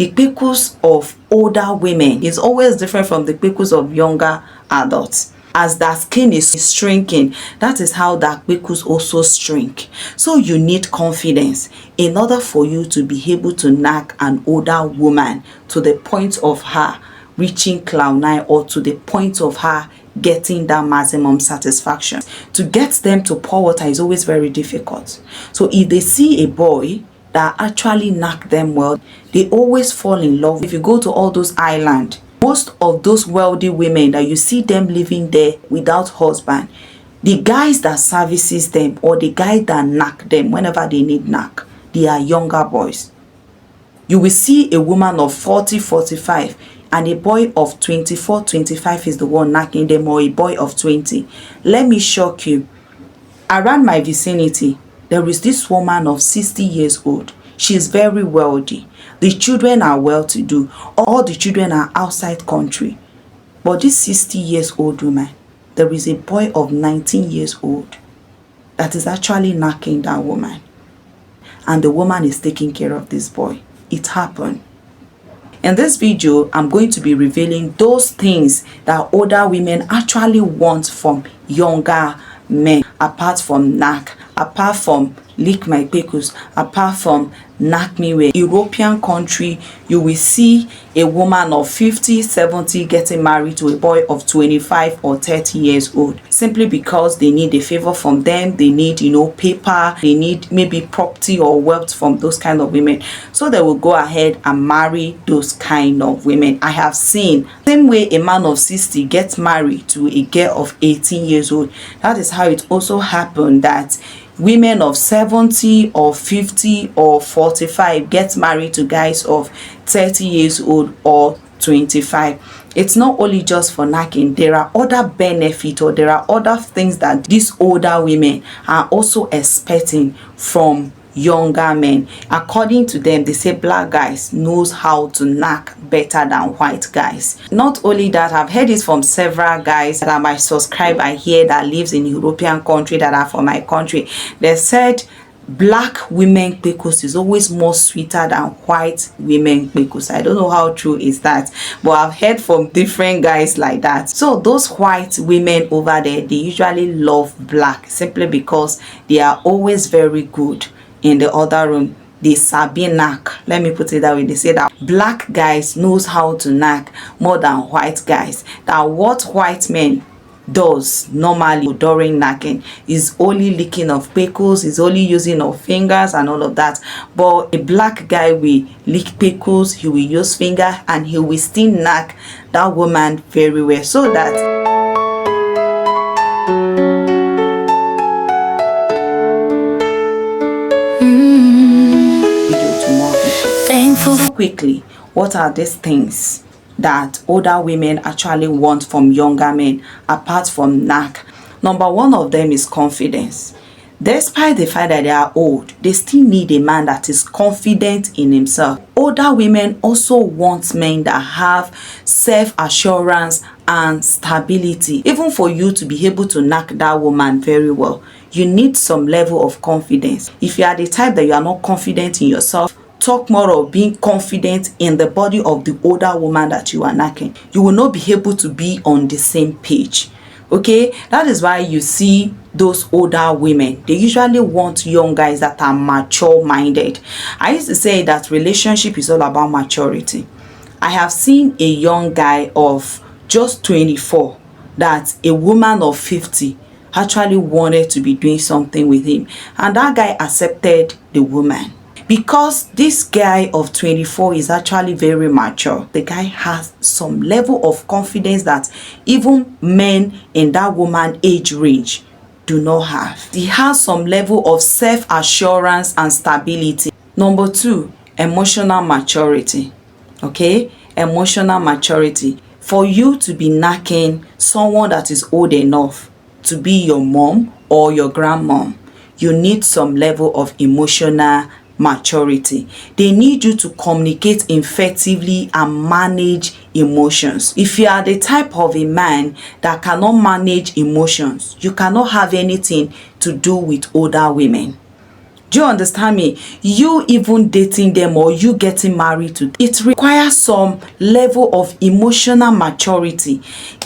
the kpekus of older women is always different from the kpekus of younger adults. As that skin is shrinking, that is how that kpekus also shrink. So you need confidence in order for you to be able to knack an older woman to the point of her reaching cloud 9, or to the point of her getting that maximum satisfaction. To get them to pour water is always very difficult. So if they see a boy that actually knack them well, they always fall in love. If you go to all those islands, most of those wealthy women that you see them living there without husband, the guys that services them or the guy that knack them whenever they need knack, they are younger boys. You will see a woman of 40, 45 and a boy of 24, 25 is the one knacking them, or a boy of 20. Let me shock you. Around my vicinity, there is this woman of 60 years old. She is very wealthy. The children are well-to-do. All the children are outside country. But this 60 years old woman, there is a boy of 19 years old that is actually knacking that woman. And the woman is taking care of this boy. It happened. In this video, I'm going to be revealing those things that older women actually want from younger men, apart from knack, apart from lick my kpekus, apart from knack me well. European country, you will see a woman of 50, 70 getting married to a boy of 25 or 30 years old, simply because they need a favor from them. They need, paper, they need maybe property or wealth from those kind of women. So they will go ahead and marry those kind of women. I have seen same way a man of 60 gets married to a girl of 18 years old. That is how it also happened that women of 70 or 50 or 45 get married to guys of 30 years old or 25. It's not only just for knacking. There are other benefits, or there are other things that these older women are also expecting from younger men. According to them, they say black guys knows how to knack better than white guys. Not only that, I've heard it from several guys that are my subscriber here that lives in European country that are from my country. They said black women kpekus is always more sweeter than white women kpekus. I don't know how true is that, but I've heard from different guys like that. So those white women over there, they usually love black simply because they are always very good in the other room. They sabi knack. Let me put it that way. They say that black guys knows how to knack more than white guys. That what white men does normally during knacking is only licking of kpekus, is only using of fingers and all of that. But a black guy will lick kpekus, he will use finger, and he will still knack that woman very well. So that quickly, what are these things that older women actually want from younger men apart from knack? Number one of them is confidence. Despite the fact that they are old, they still need a man that is confident in himself. Older women also want men that have self-assurance and stability. Even for you to be able to knack that woman very well, you need some level of confidence. If you are the type that you are not confident in yourself, talk more of being confident in the body of the older woman that you are knacking. You will not be able to be on the same page. Okay, that is why you see those older women, they usually want young guys that are mature minded. I used to say that relationship is all about maturity. I have seen a young guy of just 24 that a woman of 50 actually wanted to be doing something with him, and that guy accepted the woman. Because this guy of 24 is actually very mature, the guy has some level of confidence that even men in that woman age range do not have. He has some level of self-assurance and stability. Number two, emotional maturity. Okay, emotional maturity. For you to be knacking someone that is old enough to be your mom or your grandmom, you need some level of emotional maturity. They need you to communicate effectively and manage emotions. If you are the type of a man that cannot manage emotions, you cannot have anything to do with older women. Do you understand me? You even dating them or you getting married to, it requires some level of emotional maturity.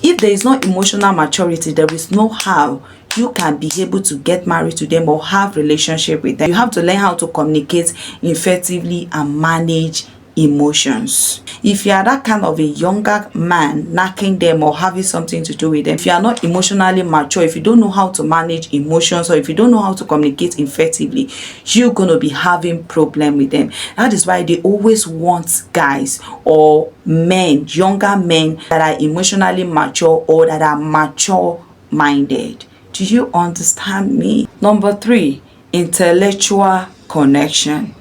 If there is no emotional maturity, there is no how you can be able to get married to them or have relationship with them. You have to learn how to communicate effectively and manage emotions. If you are that kind of a younger man knocking them or having something to do with them, if you are not emotionally mature, if you don't know how to manage emotions, or if you don't know how to communicate effectively, you're going to be having problem with them. That is why they always want guys or men, younger men, that are emotionally mature or that are mature minded. Do you understand me? Number 3, intellectual connection.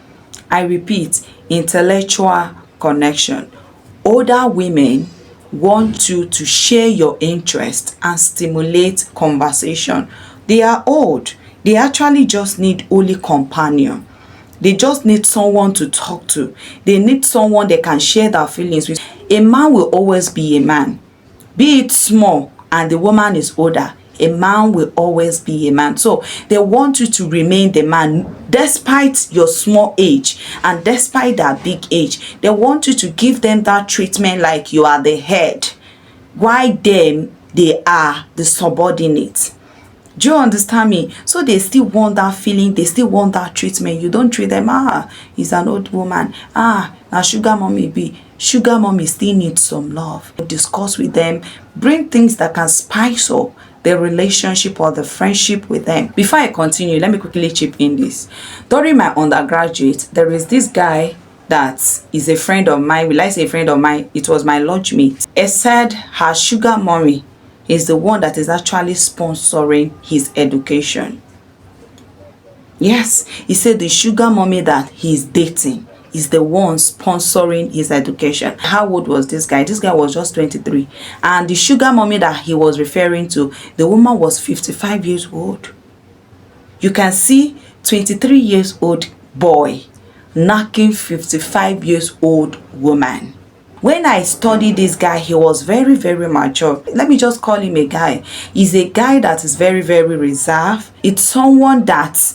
I repeat, intellectual connection. Older women want you to share your interest and stimulate conversation. They are old. They actually just need only companion. They just need someone to talk to. They need someone they can share their feelings with. A man will always be a man. Be it small and the woman is older, a man will always be a man. So they want you to remain the man despite your small age and despite that big age. They want you to give them that treatment like you are the head, while them, they are the subordinate. Do you understand me? So they still want that feeling, they still want that treatment. You don't treat them, he's an old woman, now sugar mommy be. Sugar mommy still needs some love. Discuss with them, bring things that can spice up the relationship or the friendship with them. Before I continue, let me quickly chip in this. During my undergraduate, there is this guy that is a friend of mine. Will I say a friend of mine? It was my lunch mate. He said her sugar mommy is the one that is actually sponsoring his education. Yes, he said the sugar mommy that he's dating is the one sponsoring his education. How old was this guy? This guy was just 23. And the sugar mommy that he was referring to, the woman was 55 years old. You can see 23 years old boy knocking 55 years old woman. When I studied this guy, he was very, very mature. Let me just call him a guy. He's a guy that is very, very reserved. It's someone that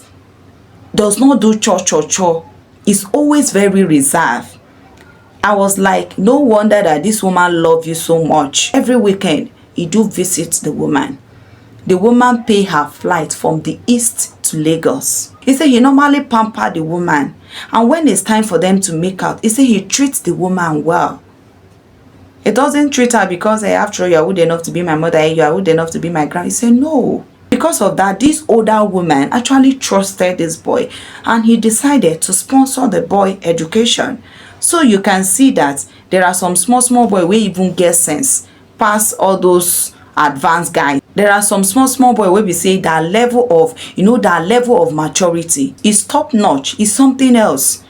does not do cho. Is always very reserved. I was like, no wonder that this woman loves you so much. Every weekend, he do visit the woman. The woman pay her flight from the east to Lagos. He said he normally pamper the woman. And when it's time for them to make out, he said he treats the woman well. He doesn't treat her because, hey, after all, you are old enough to be my mother, you are old enough to be my grand. He said no. Because of that, this older woman actually trusted this boy and he decided to sponsor the boy education. So you can see that there are some small boy wey even get sense pass all those advanced guys. There are some small boy wey be say that level of maturity is top notch, is something else.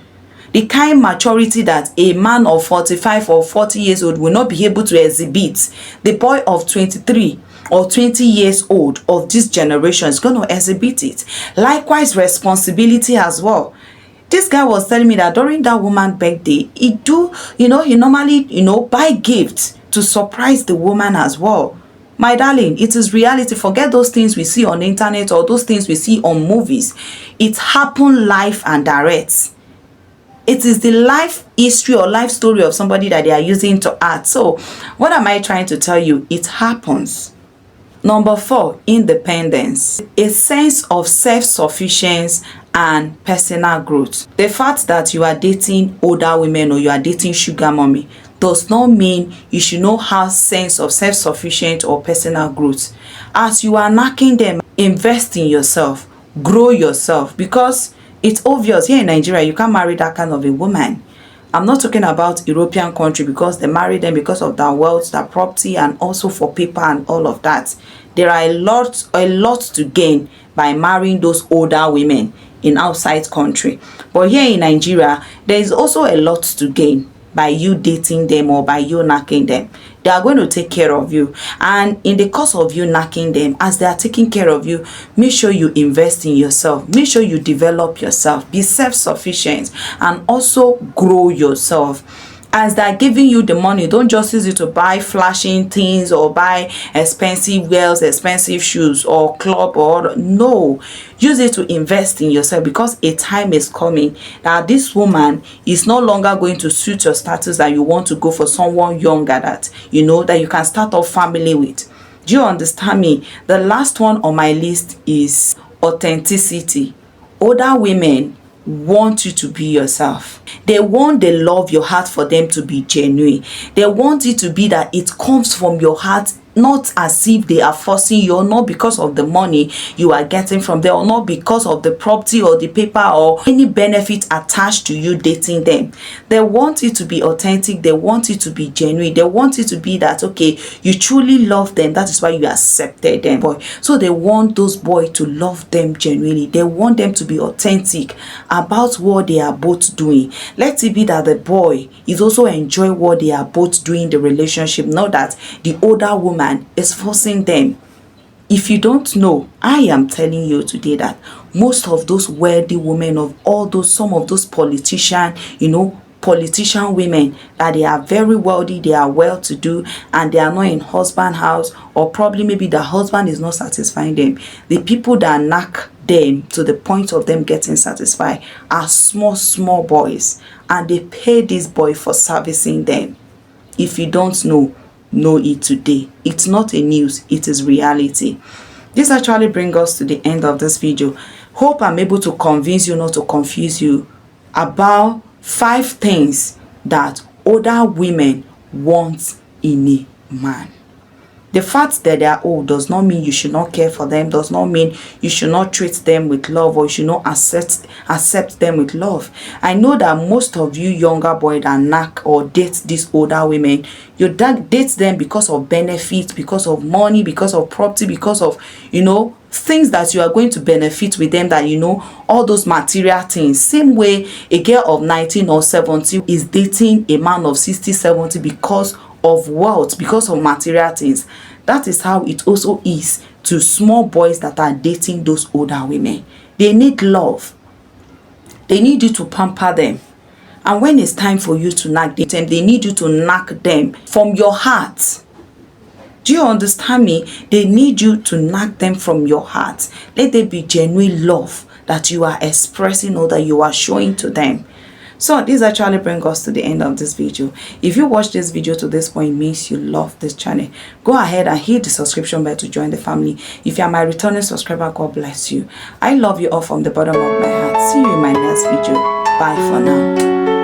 The kind maturity that a man of 45 or 40 years old will not be able to exhibit, the boy of 23 or 20 years old of this generation is going to exhibit it. Likewise, responsibility as well. This guy was telling me that during that woman's birthday, he normally, buy gifts to surprise the woman as well. My darling, it is reality. Forget those things we see on the internet or those things we see on movies. It happened live and direct. It is the life history or life story of somebody that they are using to act. So what am I trying to tell you? It happens. Number 4, independence. A sense of self-sufficiency and personal growth. The fact that you are dating older women or you are dating sugar mommy does not mean you should not have sense of self-sufficient or personal growth. As you are knocking them, invest in yourself, grow yourself, because it's obvious here in Nigeria you can't marry that kind of a woman. I'm not talking about European country because they marry them because of their wealth, their property, and also for paper and all of that. There are a lot to gain by marrying those older women in outside country. But here in Nigeria, there is also a lot to gain by you dating them or by you knocking them. They are going to take care of you, and in the course of you knocking them, as they are taking care of you, make sure you invest in yourself, make sure you develop yourself, be self-sufficient, and also grow yourself. As they're giving you the money, don't just use it to buy flashing things or buy expensive wears, expensive shoes or club, or no. Use it to invest in yourself, because a time is coming that this woman is no longer going to suit your status, that you want to go for someone younger that you know that you can start a family with. Do you understand me? The last one on my list is authenticity. Older women want you to be yourself. They want the love your heart for them to be genuine. They want it to be that it comes from your heart, not as if they are forcing you, or not because of the money you are getting from them, or not because of the property or the paper or any benefit attached to you dating them. They want it to be authentic. They want it to be genuine. They want it to be that, okay, you truly love them. That is why you accepted them, boy. So they want those boys to love them genuinely. They want them to be authentic about what they are both doing. Let it be that the boy is also enjoying what they are both doing in the relationship, not that the older woman is forcing them. If you don't know, I am telling you today that most of those wealthy women, of all those, some of those politicians, politician women, that they are very wealthy, they are well to do, and they are not in husband house, or probably maybe the husband is not satisfying them. The people that knock them to the point of them getting satisfied are small boys, and they pay this boy for servicing them. If you don't know it today. It's not a news, it is reality. This actually brings us to the end of this video. Hope I'm able to convince you, not to confuse you, about 5 things that older women want in a man. The fact that they are old does not mean you should not care for them, does not mean you should not treat them with love, or you should not accept them with love. I know that most of you younger boys that knack or date these older women, you date them because of benefits, because of money, because of property, because of, things that you are going to benefit with them, that all those material things. Same way a girl of 19 or 17 is dating a man of 60, 70 because of wealth, because of material things. That is how it also is to small boys that are dating those older women. They need love. They need you to pamper them. And when it's time for you to knock them, they need you to knock them from your heart. Do you understand me? They need you to knock them from your heart. Let there be genuine love that you are expressing or that you are showing to them. So this actually brings us to the end of this video. If you watch this video to this point, it means you love this channel. Go ahead and hit the subscription bell to join the family. If you are my returning subscriber, God bless you. I love you all from the bottom of my heart. See you in my next video. Bye for now.